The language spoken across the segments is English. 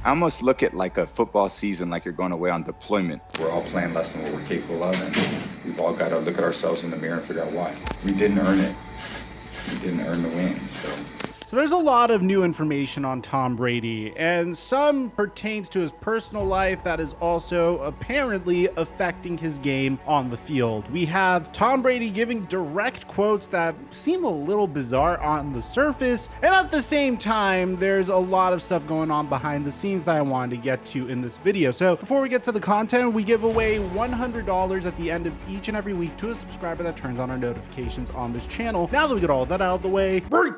I almost look at like a football season like you're going away on deployment. We're all playing less than what we're capable of, and we've all got to look at ourselves in the mirror and figure out why. We didn't earn it. We didn't earn the win, So there's a lot of new information on Tom Brady, and some pertains to his personal life that is also apparently affecting his game on the field. We have Tom Brady giving direct quotes that seem a little bizarre on the surface, and at the same time, there's a lot of stuff going on behind the scenes that I wanted to get to in this video. So before we get to the content, we give away $100 at the end of each and every week to a subscriber that turns on our notifications on this channel. Now that we get all that out of the way, break!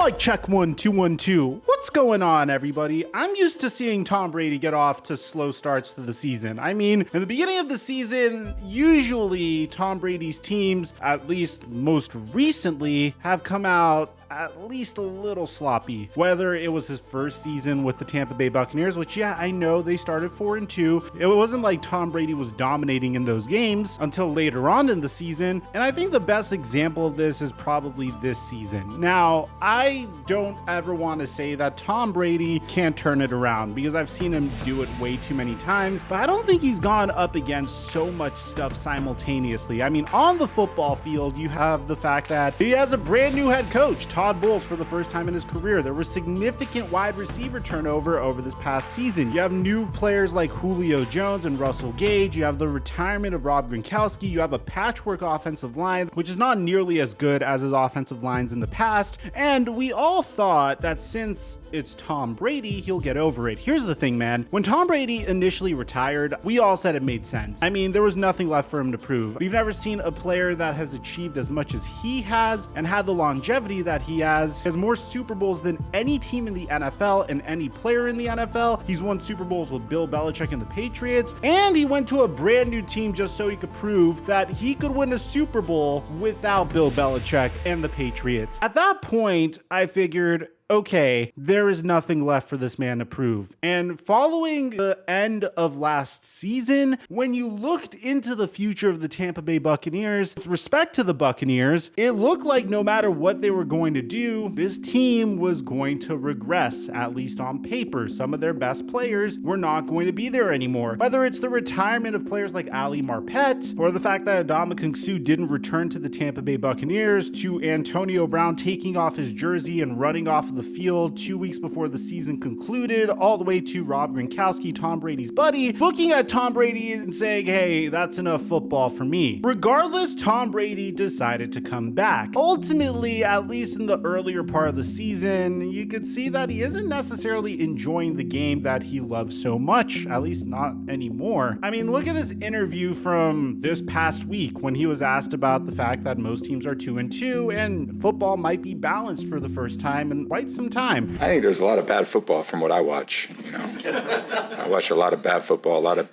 Mic check 1 2 1 2. What's going on, everybody? I'm used to seeing Tom Brady get off to slow starts to the season. I mean, in the beginning of the season, usually Tom Brady's teams, at least most recently, have come out at least a little sloppy. Whether it was his first season with the Tampa Bay Buccaneers, which yeah, I know they started 4-2. It wasn't like Tom Brady was dominating in those games until later on in the season. And I think the best example of this is probably this season. Now, I don't ever want to say that Tom Brady can't turn it around because I've seen him do it way too many times, but I don't think he's gone up against so much stuff simultaneously. I mean, on the football field, you have the fact that he has a brand new head coach, Todd Bowles, for the first time in his career. There was significant wide receiver turnover over this past season. You have new players like Julio Jones and Russell Gage. You have the retirement of Rob Gronkowski. You have a patchwork offensive line, which is not nearly as good as his offensive lines in the past. And we all thought that since it's Tom Brady, he'll get over it. Here's the thing, man. When Tom Brady initially retired, we all said it made sense. I mean, there was nothing left for him to prove. We've never seen a player that has achieved as much as he has and had the longevity that he has more Super Bowls than any team in the NFL and any player in the NFL. He's won Super Bowls with Bill Belichick and the Patriots, and he went to a brand new team just so he could prove that he could win a Super Bowl without Bill Belichick and the Patriots. At that point, I figured, okay, there is nothing left for this man to prove. And following the end of last season, when you looked into the future of the Tampa Bay Buccaneers, with respect to the Buccaneers, it looked like no matter what they were going to do, this team was going to regress, at least on paper. Some of their best players were not going to be there anymore. Whether it's the retirement of players like Ali Marpet, or the fact that Ndamukong Suh didn't return to the Tampa Bay Buccaneers, to Antonio Brown taking off his jersey and running off the field 2 weeks before the season concluded, all the way to Rob Gronkowski, Tom Brady's buddy, looking at Tom Brady and saying, hey, that's enough football for me. Regardless, Tom Brady decided to come back. Ultimately, at least in the earlier part of the season, you could see that he isn't necessarily enjoying the game that he loves so much, at least not anymore. I mean, look at this interview from this past week when he was asked about the fact that most teams are 2-2 and football might be balanced for the first time in quite some time. I think there's a lot of bad football from what I watch, you know. I watch a lot of bad football, a lot of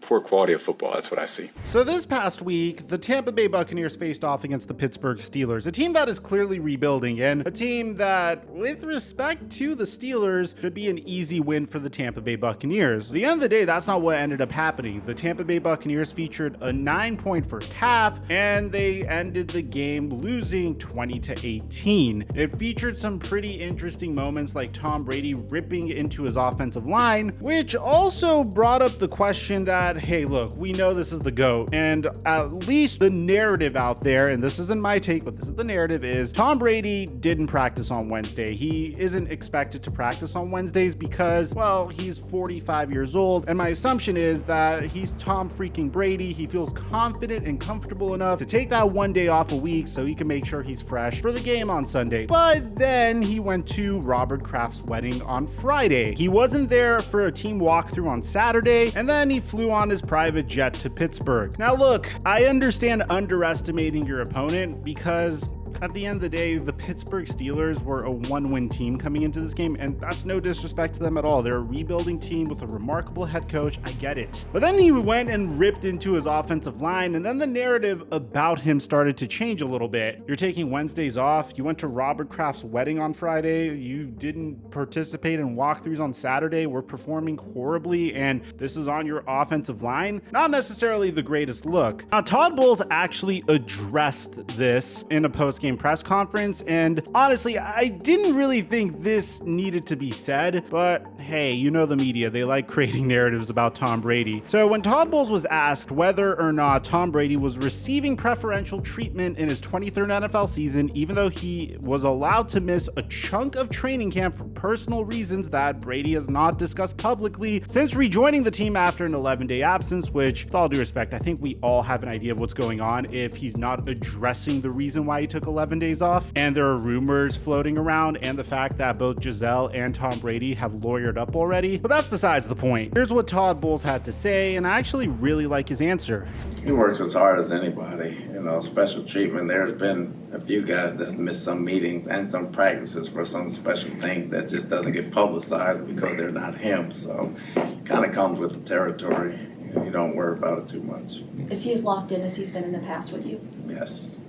poor quality of football. That's what I see. So this past week, the Tampa Bay Buccaneers faced off against the Pittsburgh Steelers, a team that is clearly rebuilding and a team that, with respect to the Steelers, should be an easy win for the Tampa Bay Buccaneers. At the end of the day, that's not what ended up happening. The Tampa Bay Buccaneers featured a 9-point first half, and they ended the game losing 20-18. It featured some pretty interesting moments like Tom Brady ripping into his offensive line, which also brought up the question that, hey, look, we know this is the GOAT, and at least the narrative out there, and this isn't my take, but this is the narrative, is Tom Brady didn't practice on Wednesday. He isn't expected to practice on Wednesdays because, well, he's 45 years old, and my assumption is that he's Tom freaking Brady. He feels confident and comfortable enough to take that one day off a week so he can make sure he's fresh for the game on Sunday. But then he went to Robert Kraft's wedding on Friday. He wasn't there for a team walkthrough on Saturday, and then he flew on his private jet to Pittsburgh. Now look, I understand underestimating your opponent because at the end of the day, the Pittsburgh Steelers were a one-win team coming into this game, and that's no disrespect to them at all. They're a rebuilding team with a remarkable head coach. I get it. But then he went and ripped into his offensive line, and then the narrative about him started to change a little bit. You're taking Wednesdays off. You went to Robert Kraft's wedding on Friday. You didn't participate in walkthroughs on Saturday. We're performing horribly, and this is on your offensive line. Not necessarily the greatest look. Now, Todd Bowles actually addressed this in a post-game press conference, and honestly, I didn't really think this needed to be said, but hey, you know the media, they like creating narratives about Tom Brady. So when Todd Bowles was asked whether or not Tom Brady was receiving preferential treatment in his 23rd NFL season, even though he was allowed to miss a chunk of training camp for personal reasons that Brady has not discussed publicly since rejoining the team after an 11-day absence, which, with all due respect, I think we all have an idea of what's going on if he's not addressing the reason why he took 11 days off. And there are rumors floating around, and the fact that both Giselle and Tom Brady have lawyered up already. But that's besides the point. Here's what Todd Bowles had to say, and I actually really like his answer. He works as hard as anybody, special treatment. There's been a few guys that missed some meetings and some practices for some special thing that just doesn't get publicized because they're not him. So it kind of comes with the territory. You don't worry about it too much. Is he as locked in as he's been in the past with you? Yes.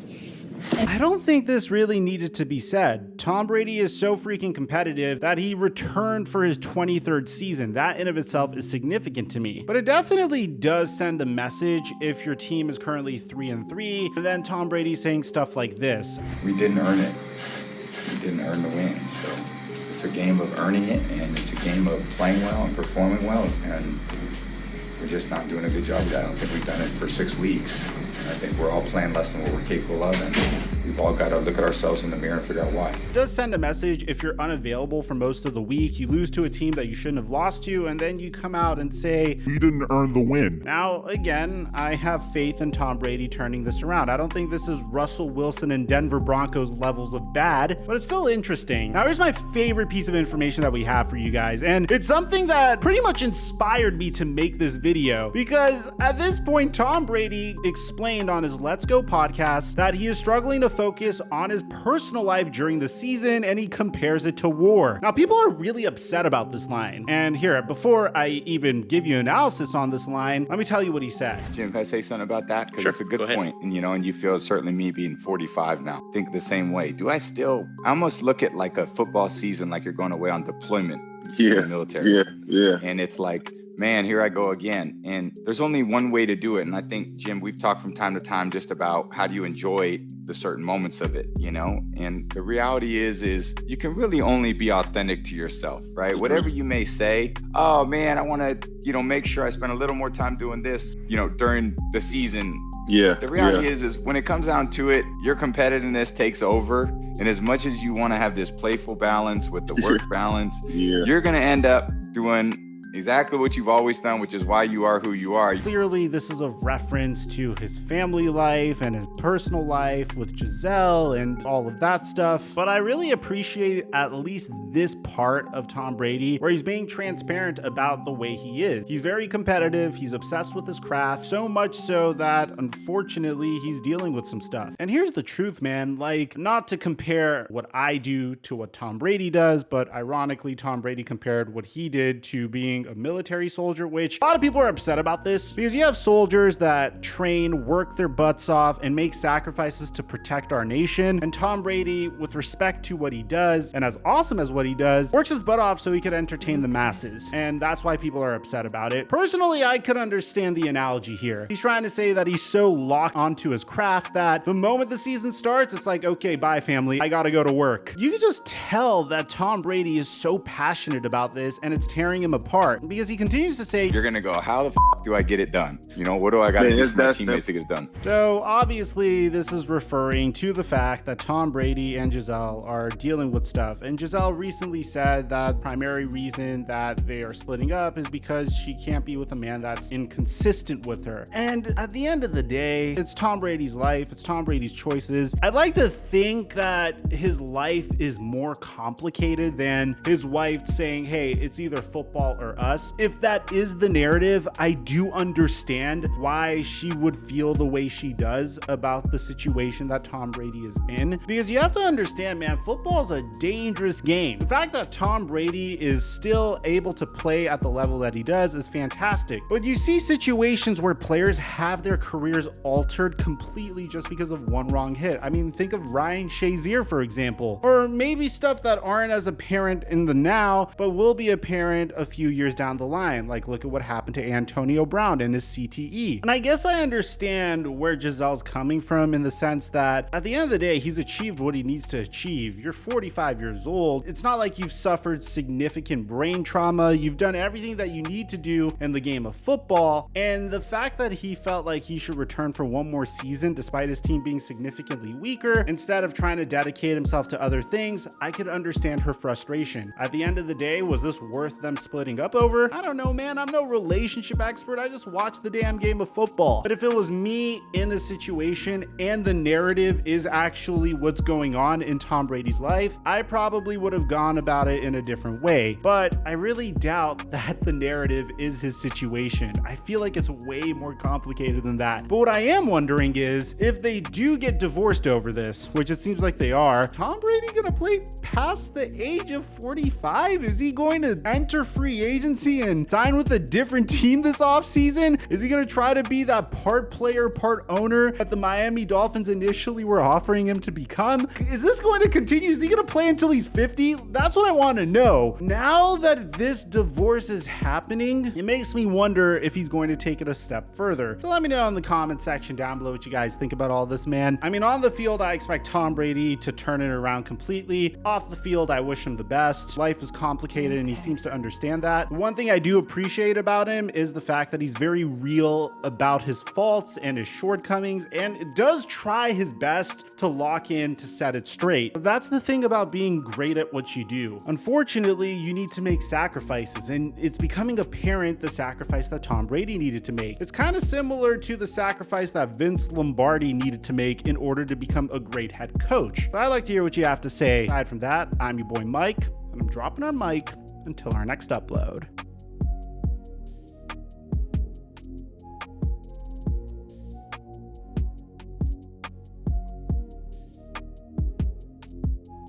I don't think this really needed to be said. Tom Brady is so freaking competitive that he returned for his 23rd season. That in of itself is significant to me. But it definitely does send a message if your team is currently 3-3, and then Tom Brady saying stuff like this. We didn't earn it. We didn't earn the win. So it's a game of earning it, and it's a game of playing well and performing well, and we're just not doing a good job of that. I don't think we've done it for 6 weeks. I think we're all playing less than what we're capable of, and we've all got to look at ourselves in the mirror and figure out why. It does send a message if you're unavailable for most of the week, you lose to a team that you shouldn't have lost to, and then you come out and say, "We didn't earn the win." Now, again, I have faith in Tom Brady turning this around. I don't think this is Russell Wilson and Denver Broncos levels of bad, but it's still interesting. Now, here's my favorite piece of information that we have for you guys, and it's something that pretty much inspired me to make this video, because at this point, Tom Brady explained on his Let's Go podcast that he is struggling to focus on his personal life during the season, and he compares it to war. Now, people are really upset about this line, and here, before I even give you analysis on this line, let me tell you what he said. Jim, can I say something about that? Because Sure, it's a good go ahead. point. And you feel, certainly me being 45 now, think the same way. I almost look at like a football season like you're going away on deployment in the military. Yeah. And it's like, man, here I go again. And there's only one way to do it. And I think, Jim, we've talked from time to time just about how do you enjoy the certain moments of it, And the reality is you can really only be authentic to yourself, right? Whatever you may say, oh man, I want to, make sure I spend a little more time doing this, during the season. Yeah. The reality is when it comes down to it, your competitiveness takes over. And as much as you want to have this playful balance with the work balance, you're going to end up doing exactly what you've always done, which is why you are who you are. Clearly, this is a reference to his family life and his personal life with Giselle and all of that stuff. But I really appreciate at least this part of Tom Brady where he's being transparent about the way he is. He's very competitive. He's obsessed with his craft, so much so that unfortunately he's dealing with some stuff. And here's the truth, man, not to compare what I do to what Tom Brady does, but ironically, Tom Brady compared what he did to being a military soldier, which a lot of people are upset about this because you have soldiers that train, work their butts off, and make sacrifices to protect our nation. And Tom Brady, with respect to what he does, and as awesome as what he does, works his butt off so he could entertain the masses. And that's why people are upset about it. Personally, I could understand the analogy here. He's trying to say that he's so locked onto his craft that the moment the season starts, it's like, okay, bye family, I gotta go to work. You can just tell that Tom Brady is so passionate about this and it's tearing him apart. Because he continues to say, you're going to go, how the do I get it done? What do I got to do for my teammates to get it done? So obviously this is referring to the fact that Tom Brady and Giselle are dealing with stuff. And Giselle recently said that the primary reason that they are splitting up is because she can't be with a man that's inconsistent with her. And at the end of the day, it's Tom Brady's life. It's Tom Brady's choices. I'd like to think that his life is more complicated than his wife saying, hey, it's either football or us. If that is the narrative, I do understand why she would feel the way she does about the situation that Tom Brady is in, because you have to understand, man, football is a dangerous game. The fact that Tom Brady is still able to play at the level that he does is fantastic, but you see situations where players have their careers altered completely just because of one wrong hit. I mean, think of Ryan Shazier, for example, or maybe stuff that aren't as apparent in the now, but will be apparent a few years down the line. Like, look at what happened to Antonio Brown and his CTE. And I guess I understand where Gisele's coming from, in the sense that at the end of the day, he's achieved what he needs to achieve. You're 45 years old. It's not like you've suffered significant brain trauma. You've done everything that you need to do in the game of football. And the fact that he felt like he should return for one more season despite his team being significantly weaker, instead of trying to dedicate himself to other things, I could understand her frustration. At the end of the day, was this worth them splitting up over? I don't know, man. I'm no relationship expert. I just watch the damn game of football. But if it was me in a situation and the narrative is actually what's going on in Tom Brady's life, I probably would have gone about it in a different way. But I really doubt that the narrative is his situation. I feel like it's way more complicated than that. But what I am wondering is, if they do get divorced over this, which it seems like they are, Tom Brady gonna play past the age of 45? Is he going to enter free agency and sign with a different team this offseason? Is he gonna try to be that part player, part owner that the Miami Dolphins initially were offering him to become? Is this going to continue? Is he gonna play until he's 50? That's what I want to know. Now that this divorce is happening, it makes me wonder if he's going to take it a step further. So let me know in the comment section down below what you guys think about all this, man. I mean, on the field, I expect Tom Brady to turn it around completely. Off the field, I wish him the best. Life is complicated and he seems to understand that. One thing I do appreciate about him is the fact that he's very real about his faults and his shortcomings, and does try his best to lock in to set it straight. That's the thing about being great at what you do. Unfortunately, you need to make sacrifices, and it's becoming apparent the sacrifice that Tom Brady needed to make. It's kind of similar to the sacrifice that Vince Lombardi needed to make in order to become a great head coach. But I'd like to hear what you have to say. Aside from that, I'm your boy Mike, and I'm dropping our mic until our next upload.